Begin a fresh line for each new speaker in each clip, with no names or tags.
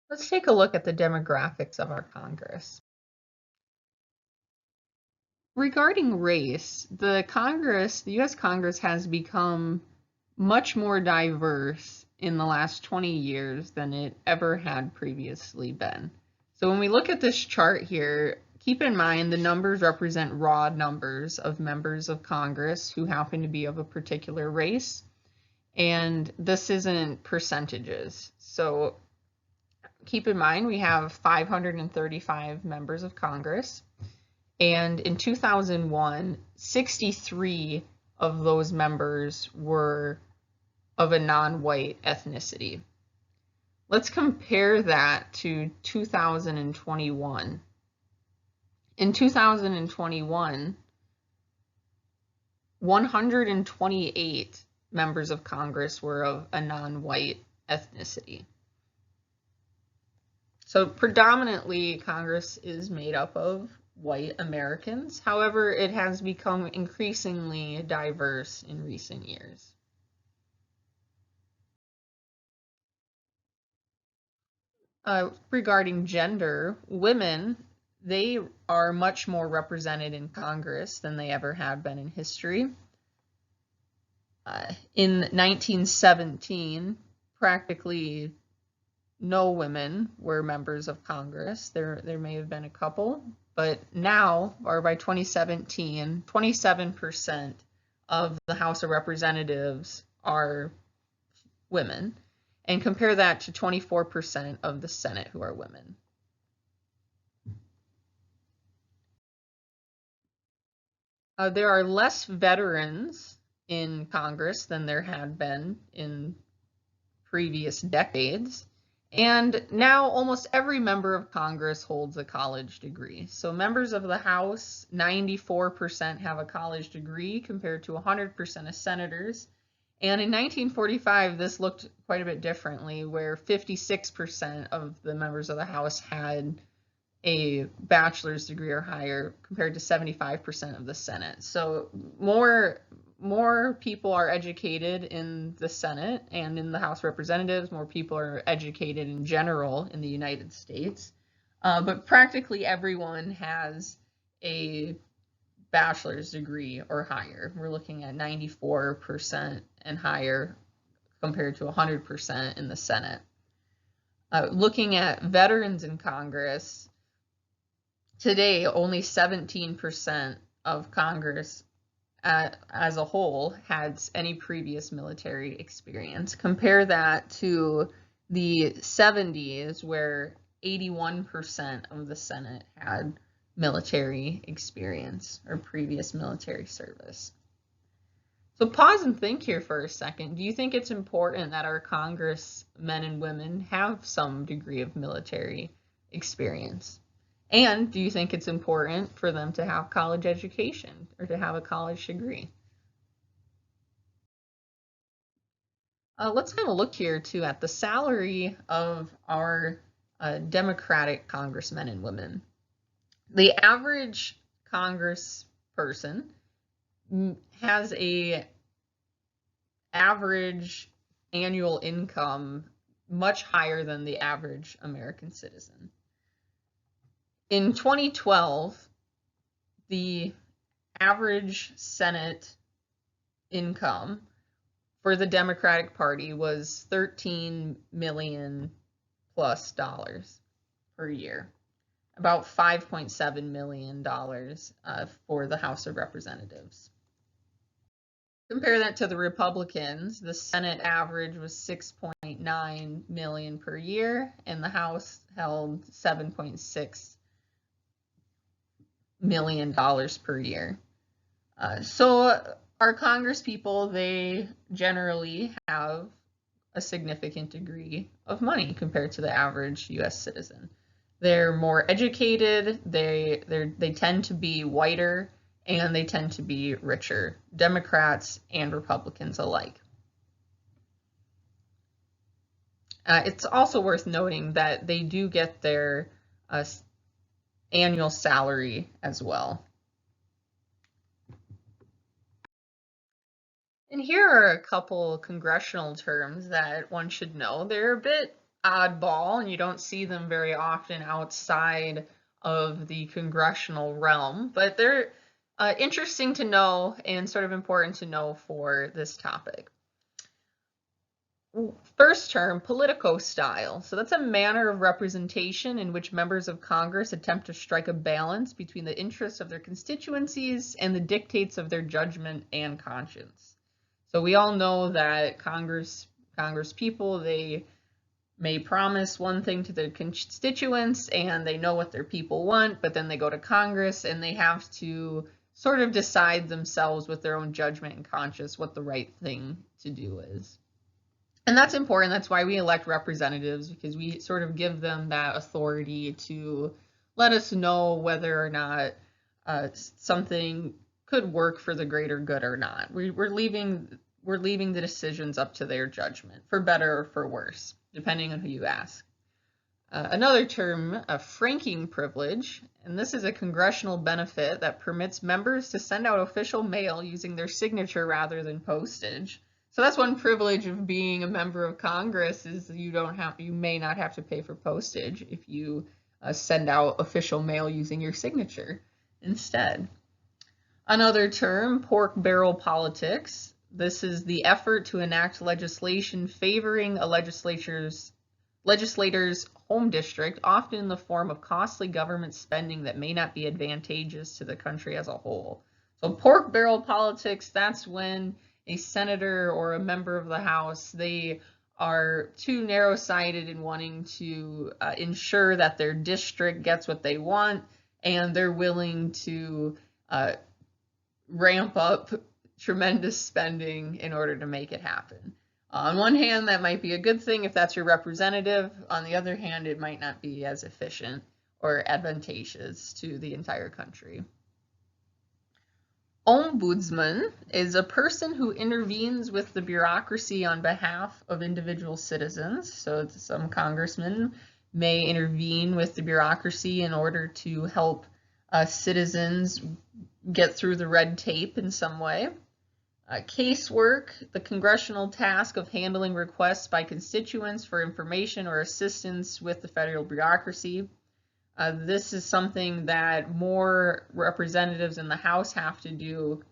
Let's take a look at the demographics of our Congress. Regarding race, the US Congress has become much more diverse in the last 20 years than it ever had previously been. So when we look at this chart here, keep in mind the numbers represent raw numbers of members of Congress who happen to be of a particular race, and this isn't percentages. So keep in mind we have 535 members of Congress. And in 2001, 63 of those members were of a non-white ethnicity. Let's compare that to 2021. In 2021, 128 members of Congress were of a non-white ethnicity. So predominantly, Congress is made up of white Americans. However, it has become increasingly diverse in recent years. Regarding gender, women, they are much more represented in Congress than they ever have been in history. In 1917, practically no women were members of Congress. There may have been a couple, but now, or by 2017, 27% of the House of Representatives are women, and compare that to 24% of the Senate who are women. There are less veterans in Congress than there had been in previous decades. And now almost every member of Congress holds a college degree. So members of the House, 94% have a college degree compared to 100% of senators. And in 1945, this looked quite a bit differently, where 56% of the members of the House had a bachelor's degree or higher compared to 75% of the Senate. So more people are educated in the Senate and in the House of Representatives. More people are educated in general in the United States. But practically everyone has a bachelor's degree or higher. We're looking at 94% and higher compared to 100% in the Senate. Looking at veterans in Congress, today only 17% of Congress as a whole has any previous military experience. Compare that to the 70s, where 81% of the Senate had military experience or previous military service. So pause and think here for a second. Do you think it's important that our Congress men and women have some degree of military experience? And do you think it's important for them to have college education or to have a college degree? Let's have a look here too at the salary of our Democratic congressmen and women. The average congressperson has a average annual income much higher than the average American citizen. In 2012, the average Senate income for the Democratic Party was $13 million plus per year, about $5.7 million for the House of Representatives. Compare that to the Republicans. The Senate average was $6.9 million per year, and the House held $7.6 million per year. So our Congress people, they generally have a significant degree of money compared to the average US citizen. They're more educated, they tend to be whiter, and they tend to be richer, Democrats and Republicans alike. It's also worth noting that they do get their annual salary as well. And here are a couple congressional terms that one should know. They're a bit oddball, and you don't see them very often outside of the congressional realm, but they're interesting to know and sort of important to know for this topic. First term, politico-style. So that's a manner of representation in which members of Congress attempt to strike a balance between the interests of their constituencies and the dictates of their judgment and conscience. So we all know that Congress people, they may promise one thing to their constituents and they know what their people want, but then they go to Congress and they have to sort of decide themselves with their own judgment and conscience what the right thing to do is. And that's important. That's why we elect representatives, because we sort of give them that authority to let us know whether or not something could work for the greater good or not. We're leaving the decisions up to their judgment, for better or for worse, depending on who you ask. Another term, a franking privilege, and this is a congressional benefit that permits members to send out official mail using their signature rather than postage. So that's one privilege of being a member of Congress, is you may not have to pay for postage if you send out official mail using your signature instead. Another term, pork barrel politics. This is the effort to enact legislation favoring a legislator's home district, often in the form of costly government spending that may not be advantageous to the country as a whole. So pork barrel politics, that's when a senator or a member of the House, they are too narrow-sighted in wanting to ensure that their district gets what they want, and they're willing to ramp up tremendous spending in order to make it happen. On one hand, that might be a good thing if that's your representative. On the other hand, it might not be as efficient or advantageous to the entire country. Ombudsman is a person who intervenes with the bureaucracy on behalf of individual citizens. So some congressmen may intervene with the bureaucracy in order to help citizens get through the red tape in some way. Casework, the congressional task of handling requests by constituents for information or assistance with the federal bureaucracy. This is something that more representatives in the House have to do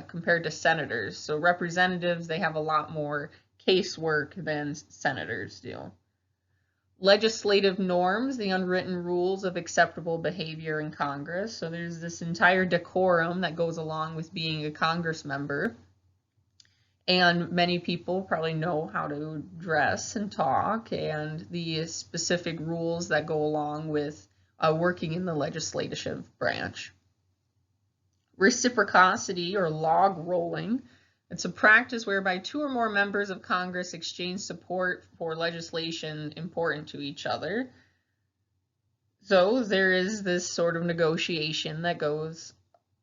compared to senators. So representatives, they have a lot more casework than senators do. Legislative norms, the unwritten rules of acceptable behavior in Congress. So there's this entire decorum that goes along with being a Congress member. And many people probably know how to dress and talk, and the specific rules that go along with working in the legislative branch. Reciprocity, or log rolling. It's a practice whereby two or more members of Congress exchange support for legislation important to each other. So there is this sort of negotiation that goes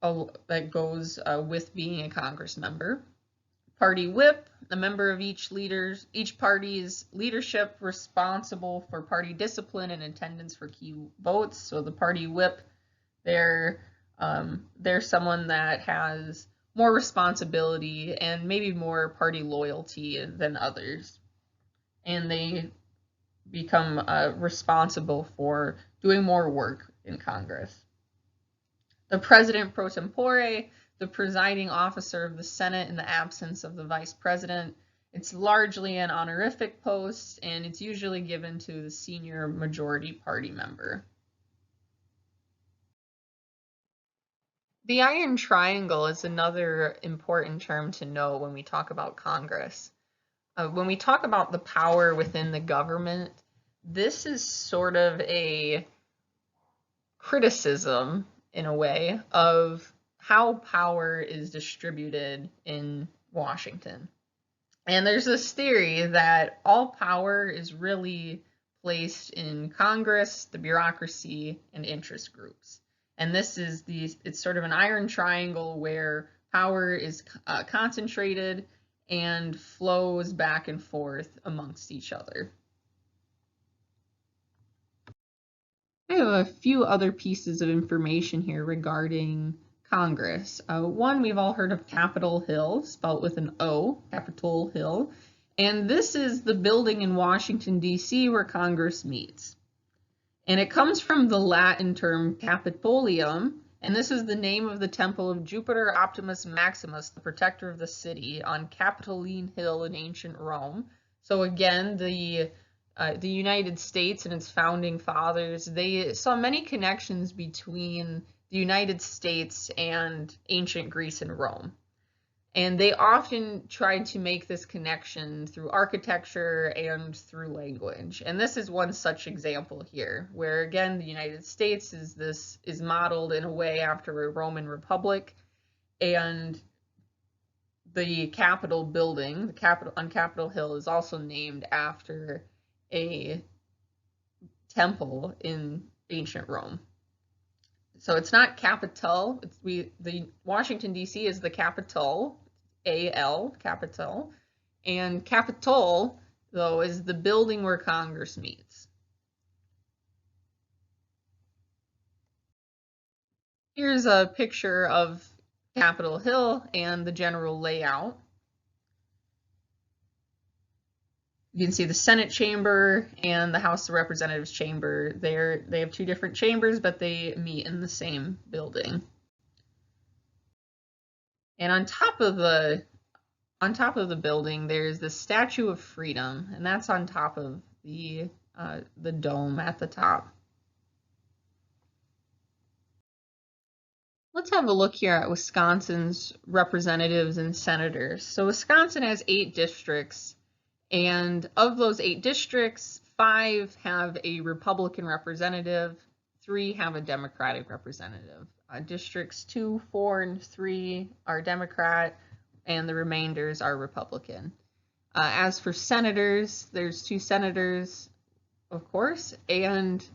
with being a Congress member. Party whip, a member of each party's leadership responsible for party discipline and attendance for key votes. So the party whip, they're someone that has more responsibility and maybe more party loyalty than others. And they become responsible for doing more work in Congress. The president pro tempore, the presiding officer of the Senate in the absence of the vice president. It's largely an honorific post, and it's usually given to the senior majority party member. The Iron Triangle is another important term to know when we talk about Congress. When we talk about the power within the government, this is sort of a criticism, in a way, of how power is distributed in Washington. And there's this theory that all power is really placed in Congress, the bureaucracy, and interest groups. And this is it's sort of an iron triangle where power is concentrated and flows back and forth amongst each other. I have a few other pieces of information here regarding Congress. One, we've all heard of Capitol Hill, spelled with an O, Capitol Hill. And this is the building in Washington, D.C. where Congress meets. And it comes from the Latin term Capitolium, and this is the name of the temple of Jupiter Optimus Maximus, the protector of the city, on Capitoline Hill in ancient Rome. So again, the United States and its founding fathers, they saw many connections between the United States and ancient Greece and Rome. And they often tried to make this connection through architecture and through language. And this is one such example here, where again, the United States is modeled in a way after a Roman Republic, and the Capitol building, the Capitol on Capitol Hill, is also named after a temple in ancient Rome. So it's not Capitol. The Washington, D.C. is the Capitol, A-L, Capitol. And Capitol, though, is the building where Congress meets. Here's a picture of Capitol Hill and the general layout. You can see the Senate chamber and the House of Representatives chamber. They have two different chambers, but they meet in the same building. And on top of the building, there's the Statue of Freedom, and that's on top of the dome at the top. Let's have a look here at Wisconsin's representatives and senators. So Wisconsin has 8 districts, and of those 8 districts, 5 have a Republican representative, 3 have a Democratic representative. Districts 2, 4, and 3 are Democrat, and the remainders are Republican. As for senators, there's 2 senators, of course, and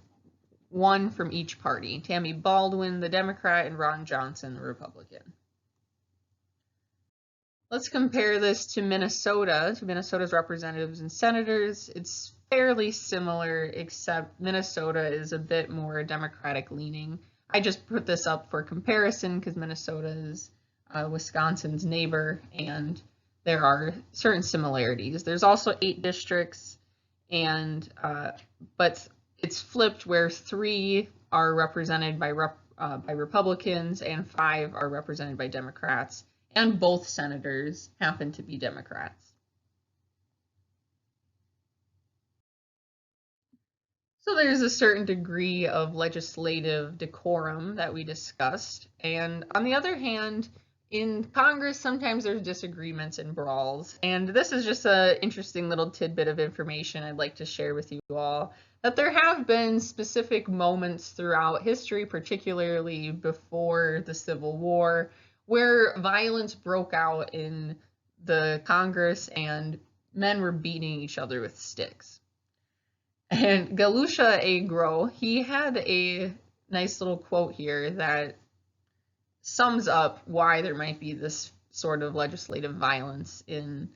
1 from each party. Tammy Baldwin, the Democrat, and Ron Johnson, the Republican. Let's compare this to Minnesota's representatives and senators. It's fairly similar, except Minnesota is a bit more Democratic leaning. I just put this up for comparison because Minnesota is Wisconsin's neighbor, and there are certain similarities. There's also 8 districts, and but it's flipped where 3 are represented by Republicans and 5 are represented by Democrats, and both senators happen to be Democrats. So there's a certain degree of legislative decorum that we discussed, and on the other hand, in Congress, sometimes there's disagreements and brawls, and this is just an interesting little tidbit of information I'd like to share with you all, that there have been specific moments throughout history, particularly before the Civil War, where violence broke out in the Congress and men were beating each other with sticks. And Galusha Agro, he had a nice little quote here that sums up why there might be this sort of legislative violence in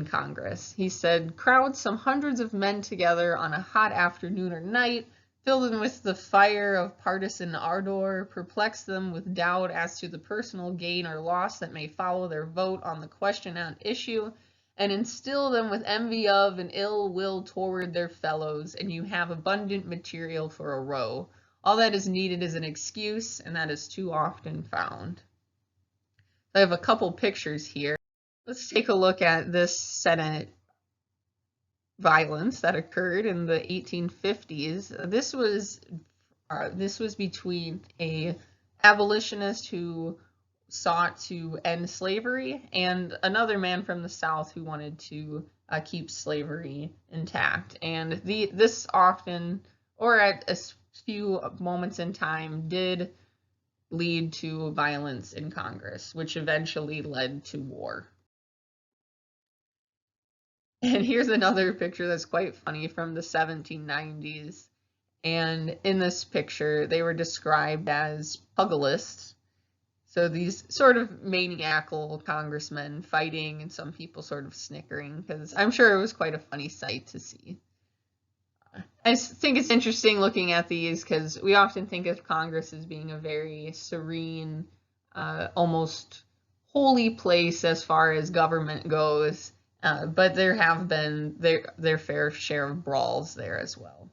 Congress. He said, "Crowd some hundreds of men together on a hot afternoon or night, fill them with the fire of partisan ardor, perplex them with doubt as to the personal gain or loss that may follow their vote on the question at issue, and instill them with envy of and ill will toward their fellows, and you have abundant material for a row. All that is needed is an excuse, and that is too often found." I have a couple pictures here. Let's take a look at this Senate violence that occurred in the 1850s. This was between a abolitionist who sought to end slavery and another man from the South who wanted to keep slavery intact. And this often, or at a few moments in time, did lead to violence in Congress, which eventually led to war. And here's another picture that's quite funny from the 1790s. And in this picture, they were described as pugilists. So these sort of maniacal congressmen fighting, and some people sort of snickering, because I'm sure it was quite a funny sight to see. I think it's interesting looking at these because we often think of Congress as being a very serene, almost holy place as far as government goes. But there have been their fair share of brawls there as well.